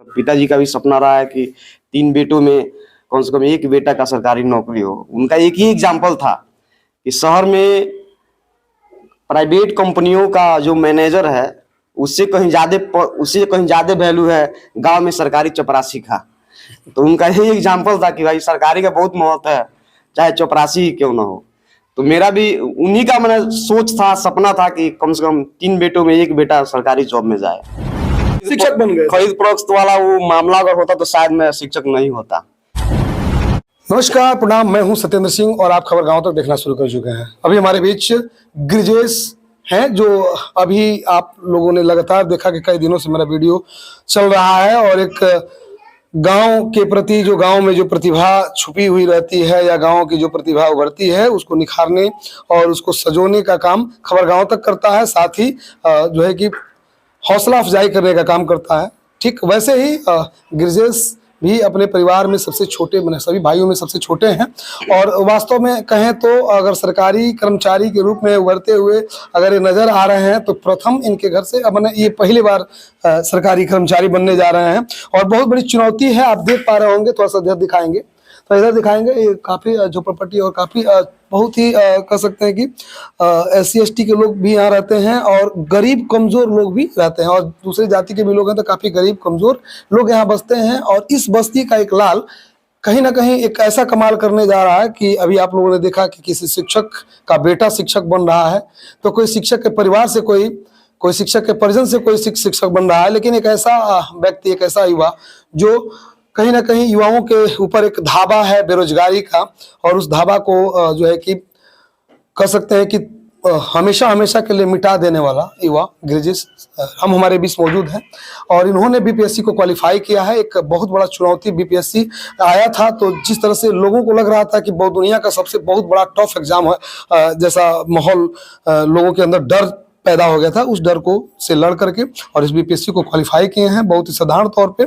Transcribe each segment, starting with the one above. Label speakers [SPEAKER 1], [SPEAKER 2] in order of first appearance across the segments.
[SPEAKER 1] पिताजी का भी सपना रहा है कि 3 बेटों में कम से कम एक बेटा का सरकारी नौकरी हो। उनका एक ही एग्जाम्पल था कि शहर में प्राइवेट कंपनियों का जो मैनेजर है उससे कहीं ज़्यादा वैल्यू है गांव में सरकारी चपरासी का। तो उनका यही एग्जाम्पल था कि भाई सरकारी का बहुत महत्व है, चाहे चपरासी ही क्यों ना हो। तो मेरा भी उन्हीं का मैंने सोच था, सपना था कि कम से कम 3 बेटों में एक बेटा सरकारी जॉब में जाए।
[SPEAKER 2] शिक्षक बन गए।
[SPEAKER 1] खरीद फरोख्त वाला वो मामला अगर होता तो शायद मैं शिक्षक नहीं होता।
[SPEAKER 2] नमस्कार, प्रणाम। मैं हूं सत्येंद्र सिंह और आप खबर गांव तक देखना शुरू कर चुके हैं। अभी हमारे बीच गिरिजेश हैं, जो अभी आप लोगों ने लगातार देखा कि कई दिनों से मेरा वीडियो चल रहा है और एक गांव के प्रति, जो गांव में जो प्रतिभा छुपी हुई रहती है या गांव की जो प्रतिभा उभरती है उसको निखारने और उसको सजोने का काम खबर गांव तक करता है। साथ ही जो है कि हौसला अफजाई करने का काम करता है। ठीक वैसे ही गिरिजेश भी अपने परिवार में सबसे छोटे, मैंने सभी भाइयों में सबसे छोटे हैं और वास्तव में कहें तो अगर सरकारी कर्मचारी के रूप में उभरते हुए अगर ये नज़र आ रहे हैं तो प्रथम इनके घर से, अब ये पहली बार सरकारी कर्मचारी बनने जा रहे हैं और बहुत बड़ी चुनौती है। आप देख पा रहे होंगे, थोड़ा सा इधर दिखाएंगे तो इधर दिखाएंगे, ये काफ़ी झोपड़पट्टी और काफ़ी बहुत ही कह सकते हैं कि SC ST के लोग भी यहाँ रहते हैं और गरीब कमज़ोर लोग भी रहते हैं और दूसरी जाति के भी लोग हैं, तो काफ़ी गरीब कमज़ोर लोग यहाँ बसते हैं। और इस बस्ती का एक लाल कहीं ना कहीं एक ऐसा कमाल करने जा रहा है कि अभी आप लोगों ने देखा कि किसी शिक्षक का बेटा शिक्षक बन रहा है, तो कोई शिक्षक के परिवार से कोई शिक्षक के परिजन से कोई शिक्षक बन रहा है। लेकिन एक ऐसा व्यक्ति, एक ऐसा युवा जो कहीं ना कहीं युवाओं के ऊपर एक धावा है बेरोजगारी का, और उस धावा को जो है कि कह सकते हैं कि हमेशा हमेशा के लिए मिटा देने वाला युवा गिरिजेश हम हमारे बीच मौजूद हैं। और इन्होंने BPSC को क्वालिफाई किया है। एक बहुत बड़ा चुनौती BPSC आया था, तो जिस तरह से लोगों को लग रहा था कि बहुत दुनिया का सबसे बहुत बड़ा टफ एग्जाम है, जैसा माहौल लोगों के अंदर डर पैदा हो गया था, उस डर को से लड़ करके और इस BPSC को क्वालिफाई किए हैं। बहुत ही साधारण तौर पे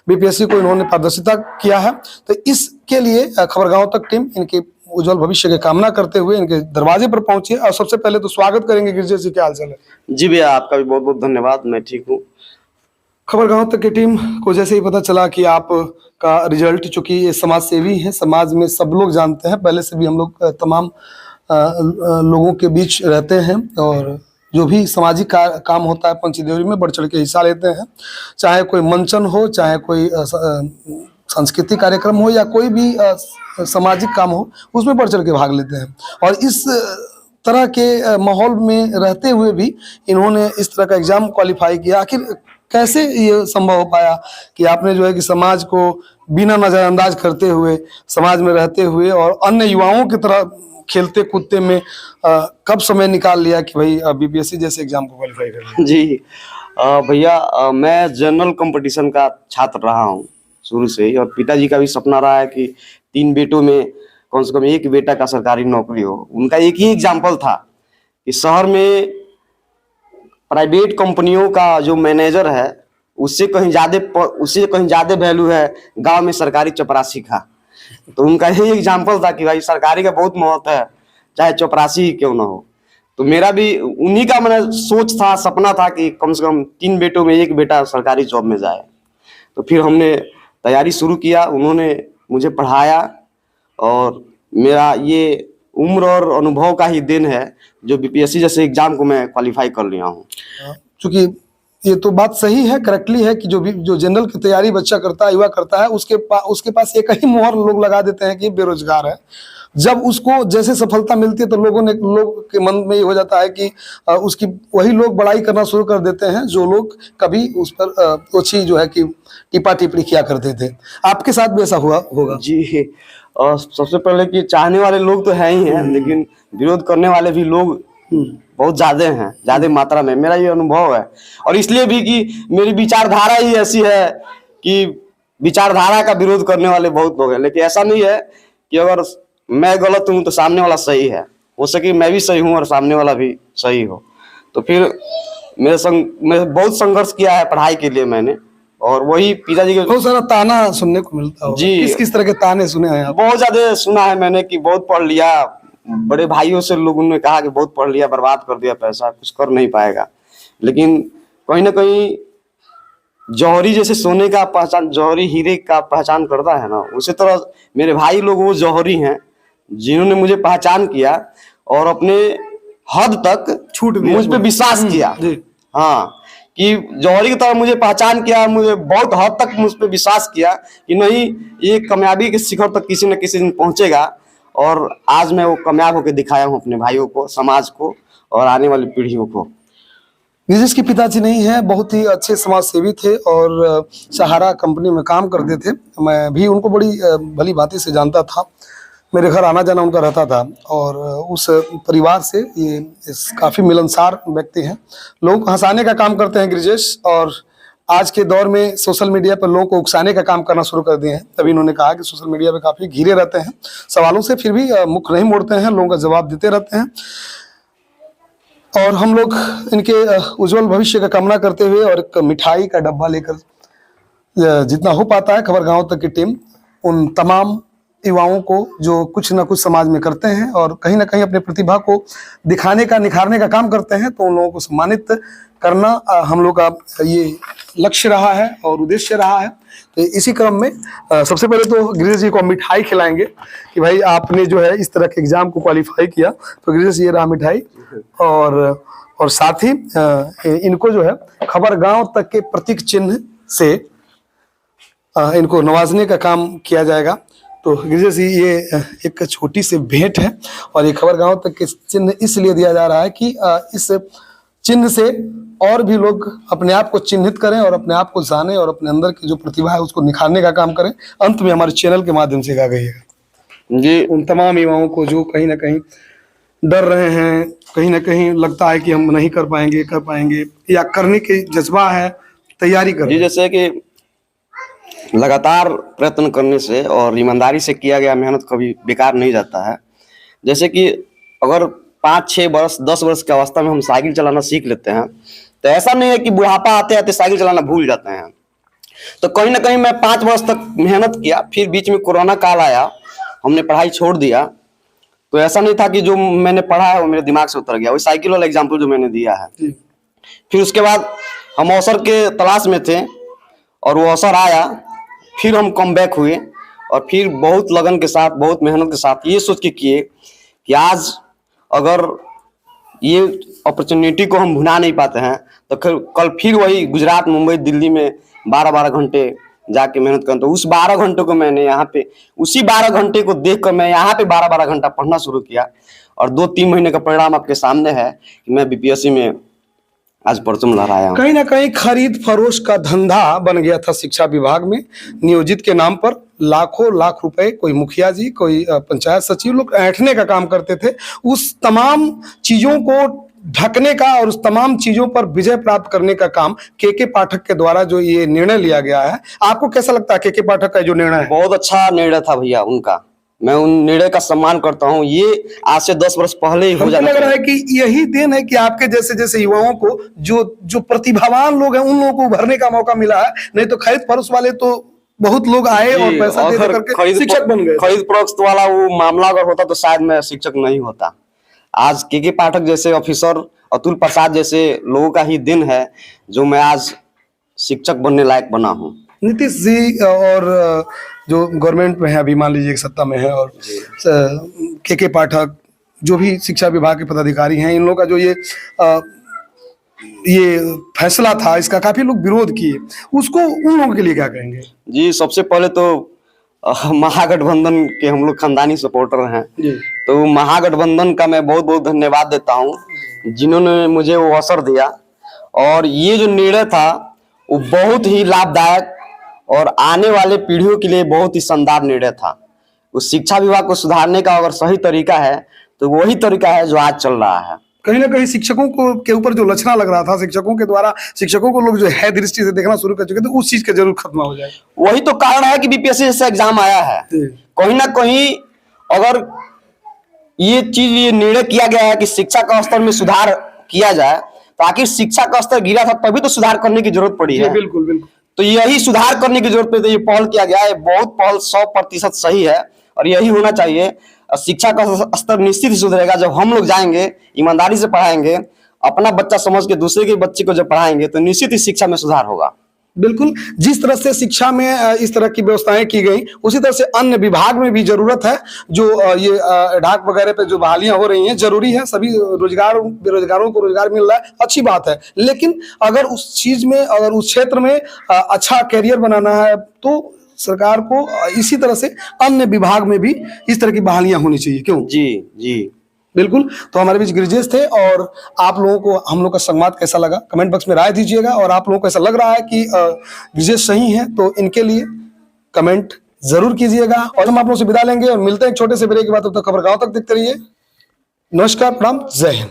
[SPEAKER 2] BPSC को इन्होंने पारदर्शिता किया है। तो इसके लिए खबर गांव तक टीम इनके उज्जवल भविष्य की कामना करते हुए इनके दरवाजे पर पहुंची है। और सबसे पहले तो स्वागत करेंगे गिरिजेश जी, क्या हाल चाल है?
[SPEAKER 1] जी भैया, आपका भी बहुत बहुत धन्यवाद, मैं ठीक हूँ।
[SPEAKER 2] खबर गांव तक की टीम को जैसे ही पता चला कि आप का रिजल्ट, चूंकि ये समाज सेवी है, समाज में सब लोग जानते हैं, पहले से भी हम लोग तमाम लोगों के बीच रहते हैं और जो भी सामाजिक काम होता है पंचदेवरी में बढ़ चढ़ के हिस्सा लेते हैं। चाहे कोई मंचन हो, चाहे कोई सांस्कृतिक कार्यक्रम हो या कोई भी सामाजिक काम हो, उसमें बढ़ चढ़ के भाग लेते हैं। और इस तरह के माहौल में रहते हुए भी इन्होंने इस तरह का एग्जाम क्वालिफाई किया। आखिर कैसे ये संभव हो पाया कि आपने जो है कि समाज को बिना नज़रअंदाज करते हुए, समाज में रहते हुए और अन्य युवाओं की तरह खेलते कूदते में कब समय निकाल लिया कि भाई BPSC जैसे एग्जाम को क्वालिफाई कर लिया?
[SPEAKER 1] जी भैया, मैं जनरल कंपटीशन का छात्र रहा हूँ शुरू से ही, और पिताजी का भी सपना रहा है कि 3 बेटों में कम से कम एक बेटा का सरकारी नौकरी हो। उनका एक ही एग्जाम्पल था कि शहर में प्राइवेट कंपनियों का जो मैनेजर है उससे कहीं ज़्यादा वैल्यू है गांव में सरकारी चपरासी का। तो उनका यही एग्जाम्पल था कि भाई सरकारी का बहुत महत्व है, चाहे चपरासी ही क्यों ना हो। तो मेरा भी उन्हीं का मैंने सोच था, सपना था कि कम से कम 3 बेटों में एक बेटा सरकारी जॉब में जाए। तो फिर हमने तैयारी शुरू किया, उन्होंने मुझे पढ़ाया और मेरा ये उम्र और अनुभव का ही देन है जो BPSC जैसे एग्जाम को मैं क्वालिफाई कर लिया हूँ।
[SPEAKER 2] क्योंकि ये तो बात सही है, करेक्टली है कि जो जनरल की तैयारी बच्चा करता है, युवा करता है, उसके पास एक ही मोहर लोग लगा देते हैं कि बेरोजगार है। जब उसको जैसे सफलता मिलती है तो लोग के मन में ये हो जाता है कि उसकी वही लोग बड़ाई करना शुरू कर देते हैं जो लोग कभी उस पर ओछी जो है कि टिप्पा टिप्पणी किया करते थे। आपके साथ भी ऐसा हुआ होगा?
[SPEAKER 1] जी, और सबसे पहले कि चाहने वाले लोग तो हैं ही हैं, लेकिन विरोध करने वाले भी लोग बहुत ज्यादा मात्रा में। मेरा ये अनुभव है, और इसलिए भी कि मेरी विचारधारा ही ऐसी है कि विचारधारा का विरोध करने वाले बहुत लोग हैं। लेकिन ऐसा नहीं है कि अगर मैं गलत हूँ तो सामने वाला सही है, हो सके मैं भी सही हूँ और सामने वाला भी सही हो। तो फिर मैं बहुत संघर्ष किया है पढ़ाई के लिए मैंने, और वही पिताजी के
[SPEAKER 2] बहुत सारा ताना सुनने को मिलता है।
[SPEAKER 1] जी,
[SPEAKER 2] किस तरह के ताने सुने हैं आप?
[SPEAKER 1] बहुत ज्यादा सुना है मैंने कि बहुत पढ़ लिया, बड़े भाइयों से लोगों ने कहा कि बहुत पढ़ लिया, बर्बाद कर दिया पैसा, कुछ कर नहीं पाएगा। लेकिन कहीं ना कहीं जौहरी जैसे सोने का पहचान, जौहरी हीरे का पहचान करता है ना, उसी तरह मेरे भाई लोग वो जौहरी हैं जिन्होंने मुझे पहचान किया और अपने हद तक
[SPEAKER 2] छूट दिया
[SPEAKER 1] मुझ पे विश्वास किया।
[SPEAKER 2] जी।
[SPEAKER 1] हाँ, कि जौहरी की तरह मुझे पहचान किया, मुझे बहुत हद तक मुझ पे विश्वास किया कि नहीं, ये कामयाबी के शिखर तक किसी न किसी दिन पहुंचेगा। और आज मैं वो कामयाब होकर दिखाया हूँ अपने भाइयों को, समाज को और आने वाली पीढ़ियों को।
[SPEAKER 2] ब्रिजेश के पिताजी नहीं है, बहुत ही अच्छे समाज सेवी थे और सहारा कंपनी में काम करते थे। मैं भी उनको बड़ी भली भांति से जानता था, मेरे घर आना जाना उनका रहता था और उस परिवार से ये काफ़ी मिलनसार व्यक्ति हैं। लोग हंसाने का काम करते हैं ब्रिजेश, और आज के दौर में सोशल मीडिया पर लोगों को उकसाने का काम करना शुरू कर दिए हैं। तभी उन्होंने कहा कि सोशल मीडिया पे काफ़ी घिरे रहते हैं सवालों से, फिर भी मुख नहीं मोड़ते हैं, लोगों का जवाब देते रहते हैं। और हम लोग इनके उज्जवल भविष्य का कामना करते हुए और एक मिठाई का डब्बा लेकर जितना हो पाता है खबर गांव तक की टीम उन तमाम युवाओं को जो कुछ ना कुछ समाज में करते हैं और कहीं ना कहीं अपने प्रतिभा को दिखाने का, निखारने का काम करते हैं, तो उन लोगों को सम्मानित करना हम लोग का ये लक्ष्य रहा है और उद्देश्य रहा है। तो इसी क्रम में सबसे पहले तो गिरीश जी को मिठाई खिलाएंगे कि भाई आपने जो है इस तरह के एग्जाम को क्वालिफाई किया, तो गिरीश ये रहा मिठाई। और साथ ही इनको जो है खबर गांव तक के प्रतीक चिन्ह से इनको नवाजने का काम किया जाएगा। तो गिरिजा जी ये एक छोटी सी भेंट है और ये खबर गांव तक के चिन्ह इसलिए दिया जा रहा है कि इस चिन्ह से और भी लोग अपने आप को चिन्हित करें और अपने आप को जाने और अपने अंदर की जो प्रतिभा है उसको निखारने का काम करें। अंत में हमारे चैनल के माध्यम से कहा गया जी उन तमाम युवाओं को जो कहीं ना कहीं डर रहे हैं, कहीं ना कहीं लगता है कि हम नहीं कर पाएंगे या करने के जज्बा है, तैयारी कर
[SPEAKER 1] जी, जैसे कि लगातार प्रयत्न करने से और ईमानदारी से किया गया मेहनत कभी बेकार नहीं जाता है। जैसे कि अगर 5-6 वर्ष 10 वर्ष की अवस्था में हम साइकिल चलाना सीख लेते हैं, तो ऐसा नहीं है कि बुढ़ापा आते आते साइकिल चलाना भूल जाते हैं। तो कहीं ना कहीं मैं 5 वर्ष तक मेहनत किया, फिर बीच में कोरोना काल आया, हमने पढ़ाई छोड़ दिया। तो ऐसा नहीं था कि जो मैंने पढ़ा है वो मेरे दिमाग से उतर गया, वही साइकिल वाला एग्जाम्पल जो मैंने दिया है। फिर उसके बाद हम अवसर के तलाश में थे और वो अवसर आया, फिर हम कम बैक हुए और फिर बहुत लगन के साथ, बहुत मेहनत के साथ ये सोच के किए कि आज अगर ये अपॉर्चुनिटी को हम भुला नहीं पाते हैं तो कल फिर वही गुजरात, मुंबई, दिल्ली में 12-12 घंटे जाके मेहनत करें। तो उस 12 घंटे को मैंने यहाँ पे, उसी 12 घंटे को देखकर मैं यहाँ पे 12-12 घंटा पढ़ना शुरू किया और 2-3 महीने का परिणाम आपके सामने है कि मैं बीपीएससी में आज परचम लहराया हूं।
[SPEAKER 2] कहीं ना कहीं खरीद फरोश का धंधा बन गया था शिक्षा विभाग में। नियोजित के नाम पर लाखों लाख रुपए कोई मुखिया जी, कोई पंचायत सचिव लोग ऐंठने का काम करते थे। उस तमाम चीजों को ढकने का और उस तमाम चीजों पर विजय प्राप्त करने का काम के पाठक के द्वारा जो ये निर्णय लिया गया है, आपको कैसा लगता है के पाठक का जो निर्णय है?
[SPEAKER 1] बहुत अच्छा निर्णय था भैया उनका, मैं उन निर्णय का सम्मान करता हूँ। ये आज से 10 वर्ष पहले ही हो जाना
[SPEAKER 2] लग रहा है कि यही दिन है कि आपके जैसे जैसे युवाओं को जो प्रतिभावान लोग हैं उन लोगों को उभरने का मौका मिला है। नहीं तो खरीद फरोश वाले तो बहुत लोग आए और पैसा दे करके शिक्षक बन गए।
[SPEAKER 1] खरीद फरोख्त वाला वो मामला अगर होता तो शायद मैं शिक्षक नहीं होता। आज के पाठक जैसे ऑफिसर, अतुल प्रसाद जैसे लोगों का ही दिन है जो मैं आज शिक्षक बनने लायक बना हूँ।
[SPEAKER 2] नीतीश जी और जो गवर्नमेंट में है अभी, मान लीजिए सत्ता में है, और के पाठक जो भी शिक्षा विभाग के पदाधिकारी हैं, इन लोगों का जो ये फैसला था, इसका काफी लोग विरोध किए, उसको उन लोगों के लिए क्या कहेंगे?
[SPEAKER 1] जी, सबसे पहले तो महागठबंधन के हम लोग खानदानी सपोर्टर हैं, तो महागठबंधन का मैं बहुत बहुत धन्यवाद देता हूँ जिन्होंने मुझे वो अवसर दिया। और ये जो निर्णय था वो बहुत ही लाभदायक और आने वाले पीढ़ियों के लिए बहुत ही शानदार निर्णय था। उस शिक्षा विभाग को सुधारने का अगर सही तरीका है तो वही तरीका है जो आज चल रहा है।
[SPEAKER 2] कहीं ना कहीं शिक्षकों को के ऊपर जो लक्षणा लग रहा था, शिक्षकों के द्वारा शिक्षकों को लोग जो है दृष्टि से देखना शुरू कर चुके थे, उस चीज का जरूर खत्म हो जाए।
[SPEAKER 1] वही तो कारण है कि बीपीएससी जैसा एग्जाम आया है। कहीं ना कहीं अगर ये निर्णय किया गया है कि शिक्षा का स्तर में सुधार किया जाए, तो आखिर शिक्षा का स्तर गिरा था तभी तो सुधार करने की जरूरत पड़ी है।
[SPEAKER 2] बिल्कुल बिल्कुल। तो
[SPEAKER 1] यही सुधार करने की जरूरत पड़ी, ये पहल किया गया है, बहुत पहल 100% सही है और यही होना चाहिए। शिक्षा का स्तर निश्चित ही सुधरेगा जब हम लोग जाएंगे, ईमानदारी से पढ़ाएंगे, अपना बच्चा समझ के दूसरे के बच्चे को जब पढ़ाएंगे तो निश्चित ही शिक्षा में सुधार होगा।
[SPEAKER 2] बिल्कुल, जिस तरह से शिक्षा में इस तरह की व्यवस्थाएं की गई, उसी तरह से अन्य विभाग में भी जरूरत है। जो ये डाक वगैरह पे जो बहालियां हो रही हैं, जरूरी है, सभी रोजगार बेरोजगारों को रोजगार मिल रहा है, अच्छी बात है। लेकिन अगर उस चीज में, अगर उस क्षेत्र में अच्छा करियर बनाना है तो सरकार को इसी तरह से अन्य विभाग में भी इस तरह की बहालियां होनी चाहिए। क्यों?
[SPEAKER 1] जी जी।
[SPEAKER 2] बिल्कुल। तो हमारे बीच गिरिजेश थे, और आप लोगों को हम लोग का संवाद कैसा लगा कमेंट बॉक्स में राय दीजिएगा। और आप लोगों को ऐसा लग रहा है कि गिरिजेश सही है तो इनके लिए कमेंट जरूर कीजिएगा। और हम आप लोगों से विदा लेंगे और मिलते हैं एक छोटे से ब्रेक के बाद। तब तक खबर गांव तक देखते रहिए। नमस्कार, प्रणाम, जय हिंद।